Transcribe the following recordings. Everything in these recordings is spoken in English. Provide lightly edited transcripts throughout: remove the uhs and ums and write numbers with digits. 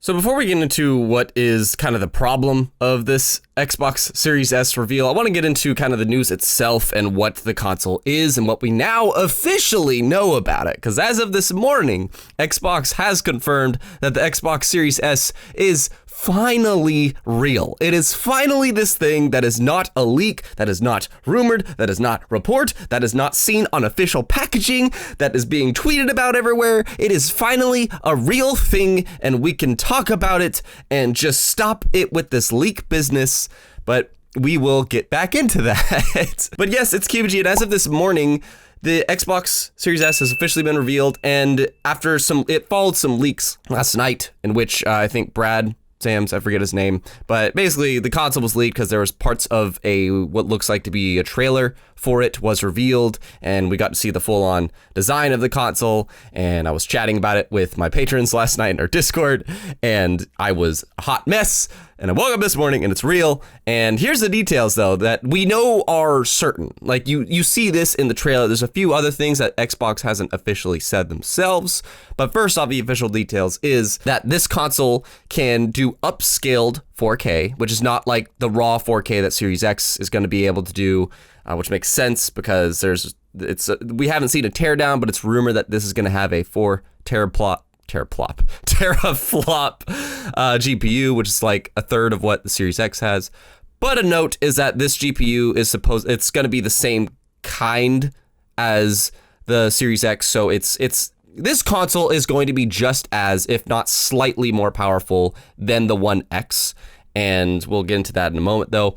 So before we get into what is kind of the problem of this Xbox Series S reveal, I want to get into kind of the news itself and what the console is and what we now officially know about it. Because as of this morning, Xbox has confirmed that the Xbox Series S is finally real. It is finally this thing that is not a leak, that is not rumored, that is not report, that is not seen on official packaging, that is being tweeted about everywhere. It is finally a real thing, and we can talk about it and just stop it with this leak business, but we will get back into that. But yes, it's Kibiji, and as of this morning, the Xbox Series S has officially been revealed, and after it followed some leaks last night, in which I think Sam's, I forget his name, but basically the console was leaked because there was parts of what looks like to be a trailer for it was revealed, and we got to see the full-on design of the console, and I was chatting about it with my patrons last night in our Discord, and I was a hot mess, and I woke up this morning and it's real. And here's the details though that we know are certain. Like you see this in the trailer. There's a few other things that Xbox hasn't officially said themselves, but first off, the official details is that this console can do upscaled 4K, which is not like the raw 4K that Series X is going to be able to do, which makes sense because we haven't seen a teardown, but it's rumored that this is going to have a 4 teraflop GPU, which is like a third of what the Series X has. But a note is that this GPU is it's going to be the same kind as the Series X, so this console is going to be just as, if not slightly more powerful than the One X, and we'll get into that in a moment though.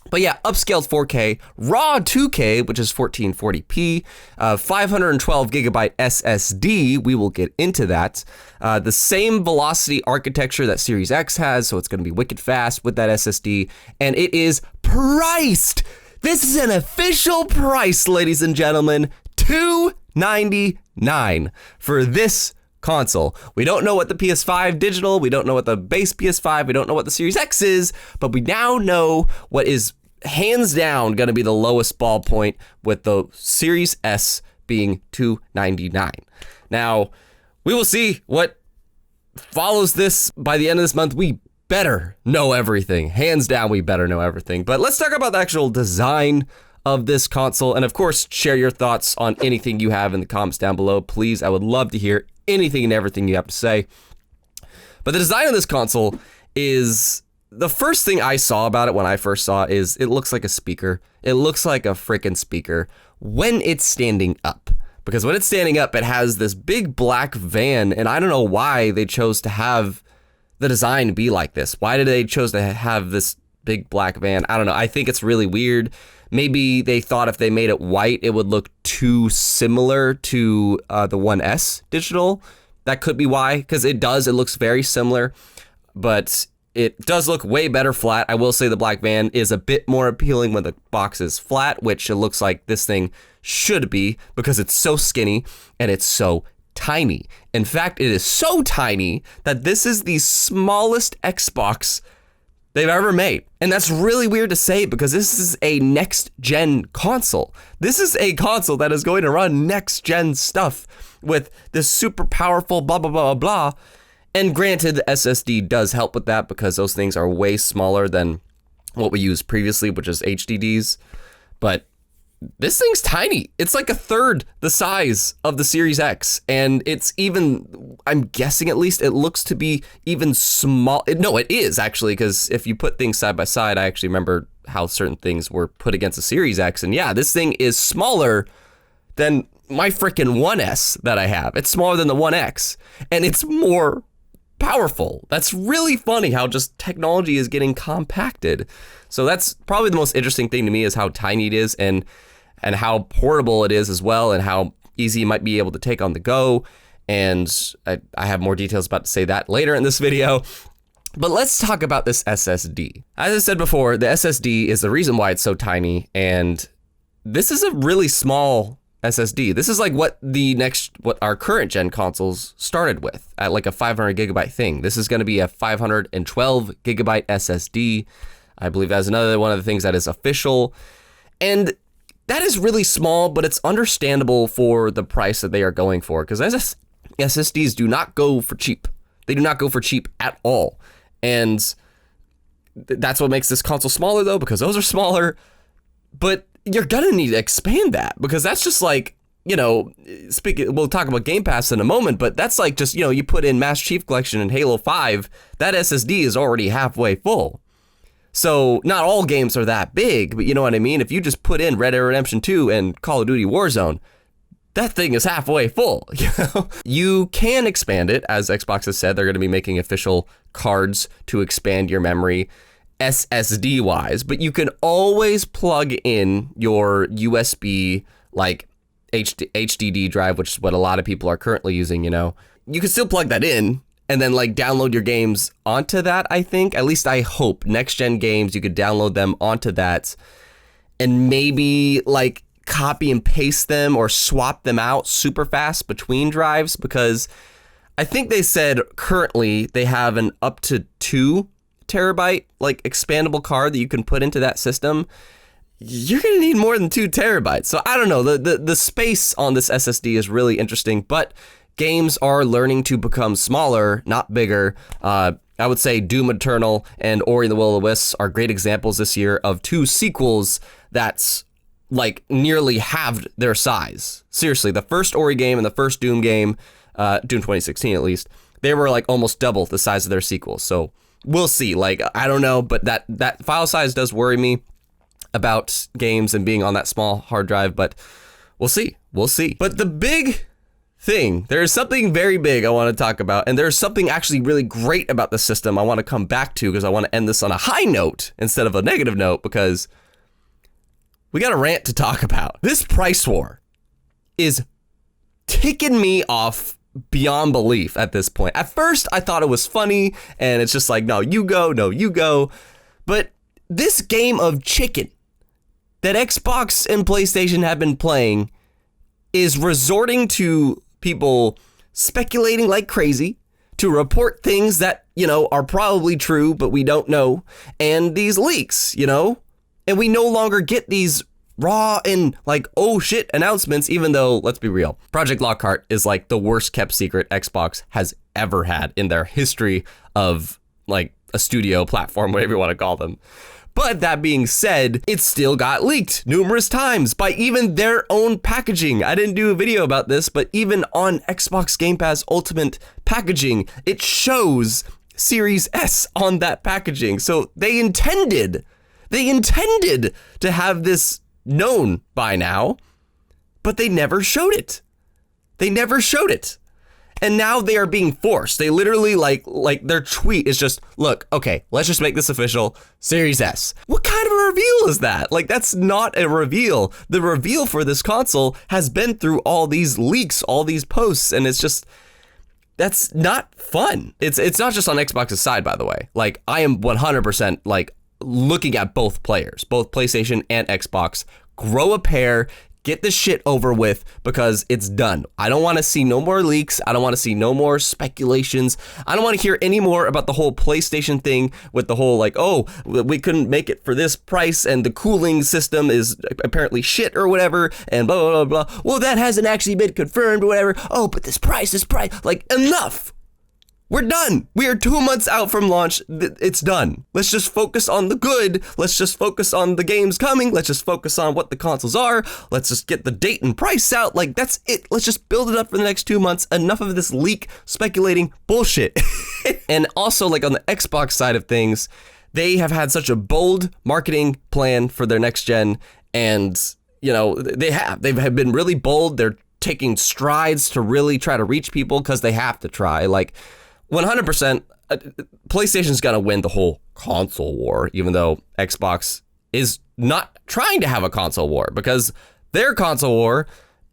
But yeah, upscaled 4K, raw 2K, which is 1440p, 512 gigabyte SSD, we will get into that. The same velocity architecture that Series X has, so it's going to be wicked fast with that SSD, and it is priced. This is an official price, ladies and gentlemen, $299 for this console. We don't know what the PS5 digital, we don't know what the base PS5, we don't know what the Series X is, but we now know what is hands down going to be the lowest ballpoint, with the Series S being $299. Now, we will see what follows this by the end of this month. We better know everything. Hands down, we better know everything. But let's talk about the actual design of this console, and of course, share your thoughts on anything you have in the comments down below. Please, I would love to hear anything and everything you have to say. But the design of this console is, the first thing I saw about it when I first saw it is it looks like a speaker. It looks like a freaking speaker when it's standing up. Because when it's standing up, it has this big black van, and I don't know why they chose to have the design be like this. Why did they chose to have this big black van? I don't know. I think it's really weird. Maybe they thought if they made it white, it would look too similar to the One S digital. That could be why, because it looks very similar, but it does look way better flat. I will say the black van is a bit more appealing when the box is flat, which it looks like this thing should be because it's so skinny and it's so tiny. In fact, it is so tiny that this is the smallest Xbox they've ever made. And that's really weird to say because this is a next-gen console. This is a console that is going to run next-gen stuff with this super powerful blah, blah, blah, blah, blah. And granted, the SSD does help with that because those things are way smaller than what we used previously, which is HDDs. But this thing's tiny. It's like a third the size of the Series X. And it's even, I'm guessing at least, it looks to be even small. No, it is actually, because if you put things side by side, I actually remember how certain things were put against the Series X. And yeah, this thing is smaller than my freaking One S that I have. It's smaller than the One X. And it's more powerful. That's really funny how just technology is getting compacted. So that's probably the most interesting thing to me, is how tiny it is and how portable it is as well, and how easy you might be able to take on the go. And I have more details about to say that later in this video. But let's talk about this SSD. As I said before, the SSD is the reason why it's so tiny, and this is a really small SSD. This is like what our current gen consoles started with, at like a 500 gigabyte thing. This is going to be a 512 gigabyte SSD. I believe that's another one of the things that is official. And that is really small, but it's understandable for the price that they are going for, because SSDs do not go for cheap. They do not go for cheap at all. And that's what makes this console smaller, though, because those are smaller. But you're going to need to expand that, because that's just like, you know, we'll talk about Game Pass in a moment, but that's like just, you know, you put in Master Chief Collection and Halo 5, that SSD is already halfway full. So not all games are that big, but you know what I mean? If you just put in Red Dead Redemption 2 and Call of Duty Warzone, that thing is halfway full. You know? You can expand it, as Xbox has said. They're going to be making official cards to expand your memory SSD wise, but you can always plug in your USB like HDD drive, which is what a lot of people are currently using. You know, you can still plug that in and then like download your games onto that. I think, at least I hope, next gen games, you could download them onto that and maybe like copy and paste them or swap them out super fast between drives, because I think they said currently they have an up to 2 terabyte like expandable card that you can put into that system. You're gonna need more than 2 terabytes. So I don't know, the space on this SSD is really interesting, but games are learning to become smaller, not bigger. I would say Doom Eternal and Ori and the Will of the Wisps are great examples this year of 2 sequels that's like nearly halved their size. Seriously, the first Ori game and the first Doom game, Doom 2016 at least, they were like almost double the size of their sequels. So we'll see. Like, I don't know, but that file size does worry me about games and being on that small hard drive, but we'll see. We'll see. But the big thing, there is something very big I want to talk about, and there's something actually really great about the system I want to come back to, because I want to end this on a high note instead of a negative note, because we got a rant to talk about. This price war is ticking me off beyond belief at this point. At first, I thought it was funny, and it's just like, no, you go. But this game of chicken that Xbox and PlayStation have been playing is resorting to people speculating like crazy to report things that, you know, are probably true, but we don't know, and these leaks, you know, and we no longer get these raw and like, oh shit announcements, even though, let's be real, Project Lockhart is like the worst kept secret Xbox has ever had in their history of like a studio platform, whatever you want to call them. But that being said, it still got leaked numerous times by even their own packaging. I didn't do a video about this, but even on Xbox Game Pass Ultimate packaging, it shows Series S on that packaging. So they intended to have this known by now, but they never showed it. And now they are being forced. They literally like their tweet is just, look, okay, let's just make this official, Series S. What kind of a reveal is that? Like, that's not a reveal. The reveal for this console has been through all these leaks, all these posts, and it's just, that's not fun. It's not just on Xbox's side, by the way. Like, I am 100% like looking at both players, both PlayStation and Xbox. Grow a pair. Get this shit over with, because it's done. I don't want to see no more leaks. I don't want to see no more speculations. I don't want to hear any more about the whole PlayStation thing with the whole like, oh, we couldn't make it for this price and the cooling system is apparently shit or whatever and blah, blah, blah, blah. Well, that hasn't actually been confirmed or whatever. Oh, but this price. Like, enough. We're done. We are 2 months out from launch. It's done. Let's just focus on the good. Let's just focus on the games coming. Let's just focus on what the consoles are. Let's just get the date and price out. Like, that's it. Let's just build it up for the next 2 months. Enough of this leak speculating bullshit. And also, like, on the Xbox side of things, they have had such a bold marketing plan for their next gen. And, you know, they've been really bold. They're taking strides to really try to reach people because they have to try. Like, 100%, PlayStation's gonna win the whole console war, even though Xbox is not trying to have a console war, because their console war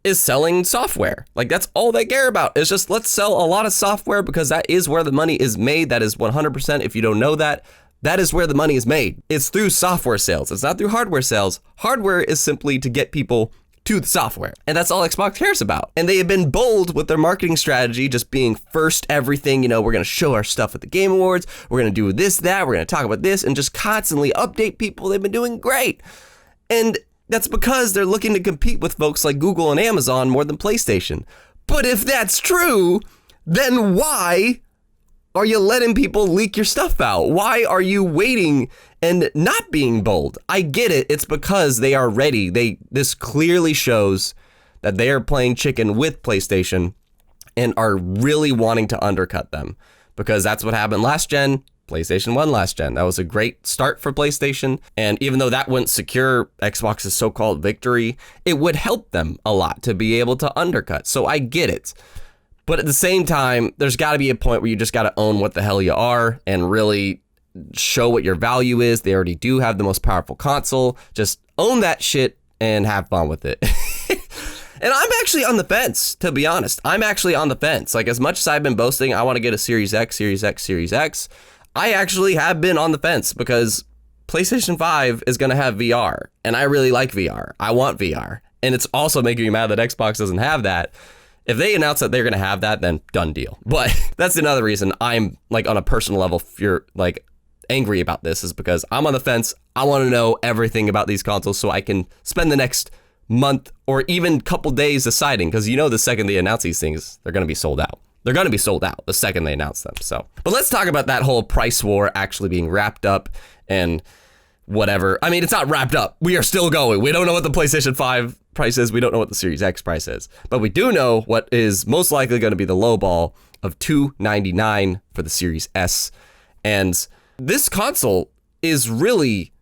is selling software. Like, that's all they care about. It's just, let's sell a lot of software, because that is where the money is made. That is 100%. If you don't know that, that is where the money is made. It's through software sales. It's not through hardware sales. Hardware is simply to get people to the software. And that's all Xbox cares about. And they have been bold with their marketing strategy, just being first everything. You know, we're going to show our stuff at the Game Awards. We're going to do this, that. We're going to talk about this and just constantly update people. They've been doing great. And that's because they're looking to compete with folks like Google and Amazon more than PlayStation. But if that's true, then why are you letting people leak your stuff out? Why are you waiting and not being bold? I get it. It's because they are ready. This clearly shows that they are playing chicken with PlayStation and are really wanting to undercut them, because that's what happened last gen. PlayStation won last gen. That was a great start for PlayStation. And even though that wouldn't secure Xbox's so-called victory, it would help them a lot to be able to undercut. So I get it. But at the same time, there's got to be a point where you just got to own what the hell you are and really show what your value is. They already do have the most powerful console. Just own that shit and have fun with it. And I'm actually on the fence, to be honest. I'm actually on the fence. Like, as much as I've been boasting, I want to get a Series X, Series X, Series X, I actually have been on the fence because PlayStation 5 is going to have VR, and I really like VR. I want VR. And it's also making me mad that Xbox doesn't have that. If they announce that they're going to have that, then done deal. But that's another reason I'm, like, on a personal level, angry about this, is because I'm on the fence. I want to know everything about these consoles so I can spend the next month or even couple days deciding, because the second they announce these things, they're going to be sold out. They're going to be sold out the second they announce them. So, but let's talk about that whole price war actually being wrapped up and whatever. I mean, it's not wrapped up. We are still going. We don't know what the PlayStation 5 price is. We don't know what the Series X price is, but we do know what is most likely going to be the low ball of $299 for the Series S. And this console is really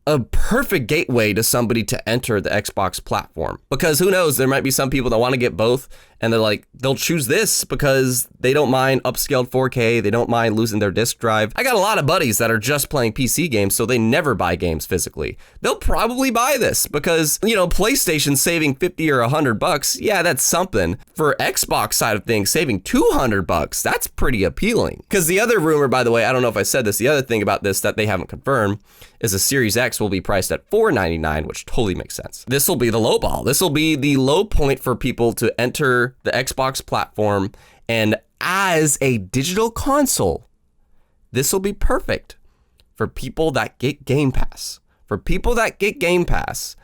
a perfect gateway to somebody to enter the Xbox platform, because who knows, there might be some people that want to get both and they'll choose this because they don't mind upscaled 4K. They don't mind losing their disk drive. I got a lot of buddies that are just playing PC games, so they never buy games physically. They'll probably buy this because, PlayStation saving 50 or $100. Yeah, that's something. For Xbox side of things, saving $200, that's pretty appealing. Because the other rumor, by the way, I don't know if I said this, the other thing about this that they haven't confirmed is the Series X will be priced at $499, which totally makes sense. This will be the low ball. This will be the low point for people to enter the Xbox platform, and as a digital console, this will be perfect for people that get Game Pass. For people that get Game Pass,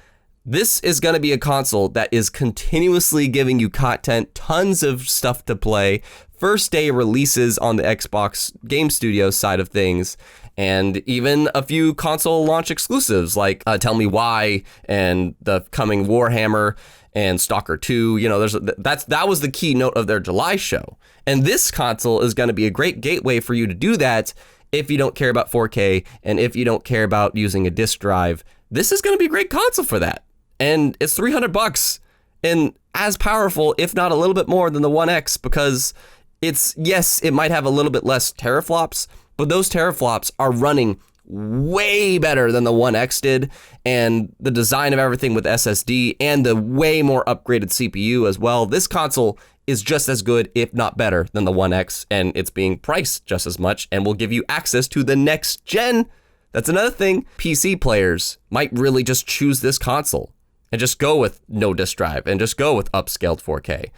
this is going to be a console that is continuously giving you content, tons of stuff to play, first day releases on the Xbox Game Studios side of things, and even a few console launch exclusives like Tell Me Why and the coming Warhammer and Stalker 2. That was the keynote of their July show. And this console is going to be a great gateway for you to do that if you don't care about 4K and if you don't care about using a disk drive. This is going to be a great console for that. And it's $300 and as powerful, if not a little bit more than the One X, because it might have a little bit less teraflops, but those teraflops are running way better than the One X did, and the design of everything with SSD and the way more upgraded CPU as well. This console is just as good, if not better, than the One X, and it's being priced just as much and will give you access to the next gen. That's another thing. PC players might really just choose this console and just go with no disk drive and just go with upscaled 4K.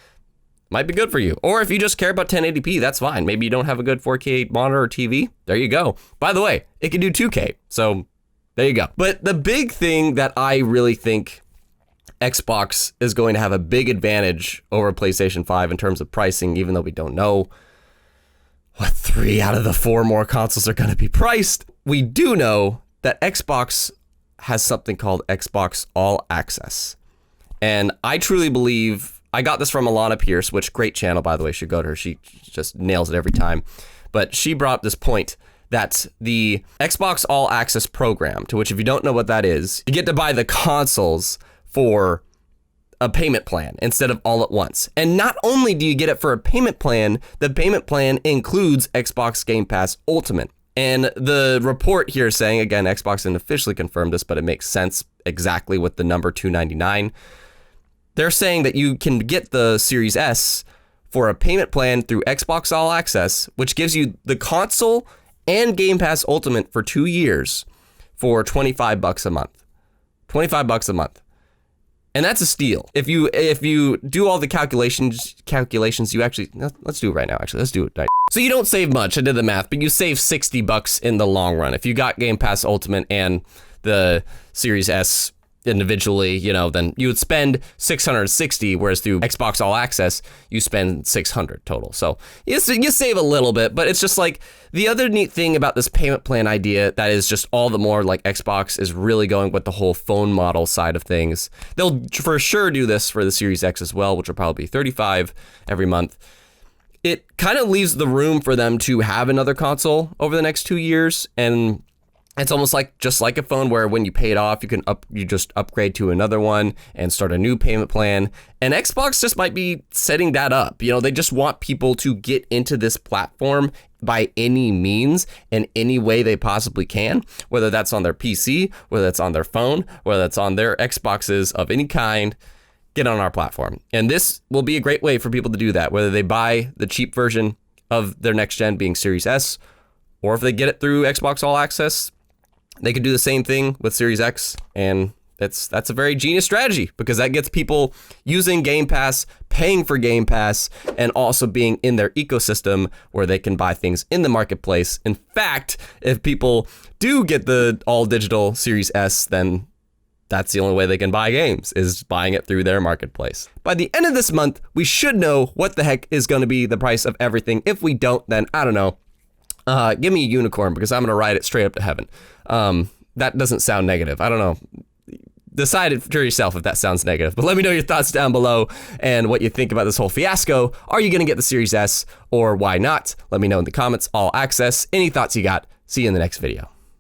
Might be good for you. Or if you just care about 1080p, that's fine. Maybe you don't have a good 4K monitor or TV. There you go. By the way, it can do 2K. So there you go. But the big thing that I really think Xbox is going to have a big advantage over PlayStation 5 in terms of pricing, even though we don't know what 3 out of the 4 more consoles are going to be priced. We do know that Xbox has something called Xbox All Access. And I truly believe, I got this from Alana Pierce, which great channel, by the way, should go to her. She just nails it every time. But she brought up this point that the Xbox All Access program, to which if you don't know what that is, you get to buy the consoles for a payment plan instead of all at once. And not only do you get it for a payment plan, the payment plan includes Xbox Game Pass Ultimate. And the report here is saying, again, Xbox didn't officially confirm this, but it makes sense exactly with the number $299. They're saying that you can get the Series S for a payment plan through Xbox All Access, which gives you the console and Game Pass Ultimate for 2 years for $25 a month. $25 a month. And that's a steal. If you do all the calculations, you actually, let's do it right now, actually. Let's do it right. So you don't save much, I did the math, but you save $60 in the long run. If you got Game Pass Ultimate and the Series S individually, you know, then you would spend $660, whereas through Xbox All Access, you spend $600 total. So you save a little bit, but it's just like the other neat thing about this payment plan idea that is just all the more like Xbox is really going with the whole phone model side of things. They'll for sure do this for the Series X as well, which will probably be $35 every month. It kind of leaves the room for them to have another console over the next 2 years, and it's almost like just like a phone where when you pay it off, you just upgrade to another one and start a new payment plan. And Xbox just might be setting that up. You know, they just want people to get into this platform by any means and any way they possibly can, whether that's on their PC, whether that's on their phone, whether that's on their Xboxes of any kind. Get on our platform. And this will be a great way for people to do that, whether they buy the cheap version of their next gen being Series S, or if they get it through Xbox All Access. They could do the same thing with Series X, and that's a very genius strategy because that gets people using Game Pass, paying for Game Pass, and also being in their ecosystem where they can buy things in the marketplace. In fact, if people do get the all digital Series S, then that's the only way they can buy games, is buying it through their marketplace. By the end of this month, we should know what the heck is going to be the price of everything. If we don't, then I don't know. Give me a unicorn because I'm going to ride it straight up to heaven. That doesn't sound negative. I don't know. Decide it for yourself if that sounds negative. But let me know your thoughts down below and what you think about this whole fiasco. Are you going to get the Series S or why not? Let me know in the comments. All Access. Any thoughts you got? See you in the next video.